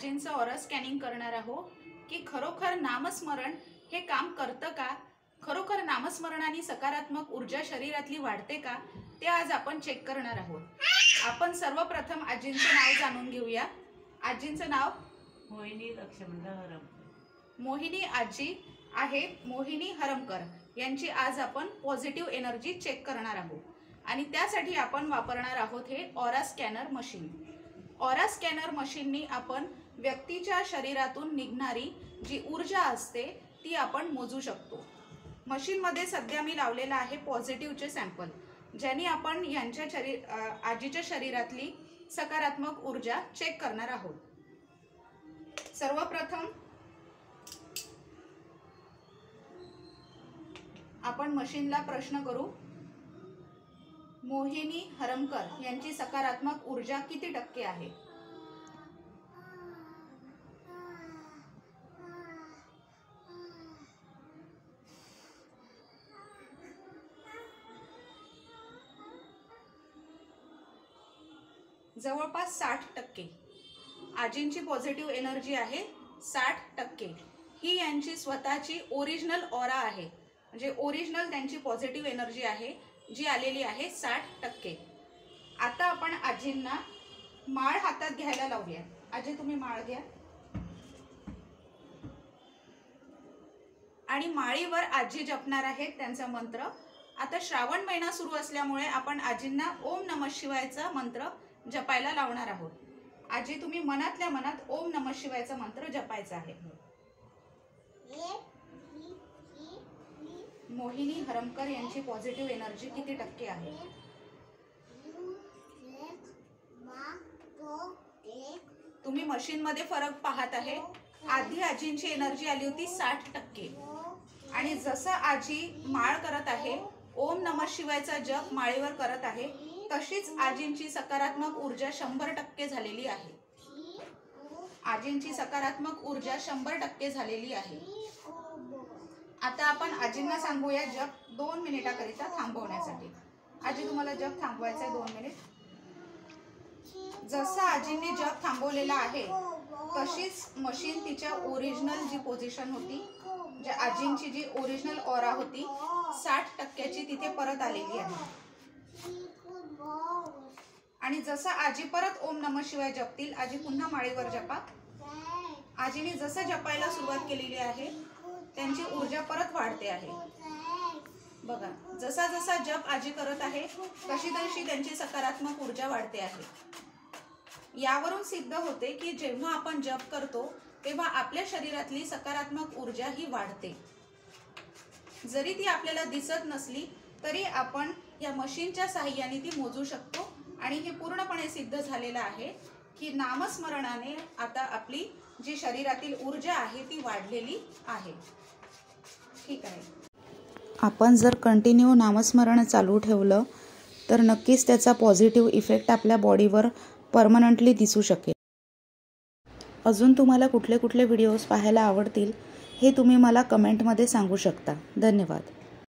आजींचं aura scanning करणार आहोत की खरोखर नामस्मरण हे काम करतं का, खरोखर नामस्मरणाने सकारात्मक ऊर्जा शरीरातली वाढते का, ते आज आपण चेक करणार आहोत। आपण सर्वप्रथम आजींचं नाव जाणून घेऊया। आजींचं नाव मोहिनी लक्ष्मण हरमकर। मोहिनी आजी आहे मोहिनी हरमकर यांची आज आपण पॉझिटिव्ह एनर्जी चेक करणार आहोत आणि त्यासाठी आपण वापरणार आहोत हे aura scanner machine. Aura scanner मशीननी आपण व्यक्तीच्या शरीरातून निघणारी जी ऊर्जा असते ती आपण मोजू शकतो। मशीन मध्ये सध्या मी लावलेला आहे पॉझिटिव्हचे सॅम्पल, ज्याने आपण यांच्या आजीच्या शरीरातली सकारात्मक ऊर्जा चेक करणार आहोत। सर्वप्रथम आपण मशीनला प्रश्न करू, मोहिनी हरमकर यांची सकारात्मक ऊर्जा किती टक्के आहे? जवळपास 60%। आजींची पॉझिटिव्ह एनर्जी आहे 60%। ही यांची स्वतःची ओरिजिनल ऑरा आहे, म्हणजे ओरिजिनल त्यांची पॉझिटिव्ह एनर्जी आहे जी आलेली आहे 60%। आता आपण आजींना माळ हातात घ्यायला लावूया। आजी तुम्ही माळ घ्या आणि माळीवर आजी जपणार आहेत त्यांचा मंत्र। आता श्रावण महिना सुरू असल्यामुळे आपण आजींना ओम नमः शिवायचा मंत्र जपायला लावणार आहोत। आजी तुम्ही मनातल्या मनात ओम नमः शिवायचा मंत्र जपायचा आहे। मोहिनी हरमकर यांची पॉझिटिव्ह एनर्जी किती टक्के आहे? तुम्ही मशीन मध्ये फरक पाहत आहे। आधी आजींची एनर्जी आली होती 60% आणि जसं आजी माळ करत आहे, ओम नमः शिवायचा जप माळेवर करत आहे, तशीच आजींची सकारात्मक ऊर्जा 100% झालेली आहे। आजींची सकारात्मक ऊर्जा 100% झालेली आहे। आता आपण आजींना सांगूया जप 2 मिनिटाकरिता थांबवण्यासाठी। आजी तुम्हाला जप थांबवायचा आहे 2 मिनिट। जसं आजींनी जप थांबवलेला आहे तशीच मशीन तिच्या ओरिजिनल जी पोझिशन होती, जे आजींची जी ओरिजिनल ऑरा होती 60%ची तिथे परत आलेली आहे। आणि जसं आजी परत ओम नमः शिवाय जपतील, आजी पुन्हा माळीवर जपा। आजीने जसं जपायला सुरुवात केलेली आहे त्यांची ऊर्जा परत वाढते आहे। बघा, जसा जसा जप आजी करत आहे तशी तशी त्यांची सकारात्मक ऊर्जा वाढते आहे। यावरून सिद्ध होते की जेव्हा आपण जप करतो तेव्हा आपल्या शरीरातली सकारात्मक ऊर्जा ही वाढते। जरी ती आपल्याला दिसत नसली तरी आपण या मशीनच्या साहाय्याने ती मोजू शकतो आणि हे पूर्णपणे सिद्ध झालेलं आहे की नामस्मरणाने आता आपली जी शरीरातील ऊर्जा आहे ती वाढलेली आहे। ठीक आहे। आपण जर कंटिन्यू नामस्मरण चालू ठेवलं तर नक्कीच त्याचा पॉझिटिव्ह इफेक्ट आपल्या बॉडीवर परमनंटली दिसू शकेल। अजून तुम्हाला कुठले कुठले व्हिडिओज पाहायला आवडतील हे तुम्ही मला कमेंटमध्ये सांगू शकता। धन्यवाद।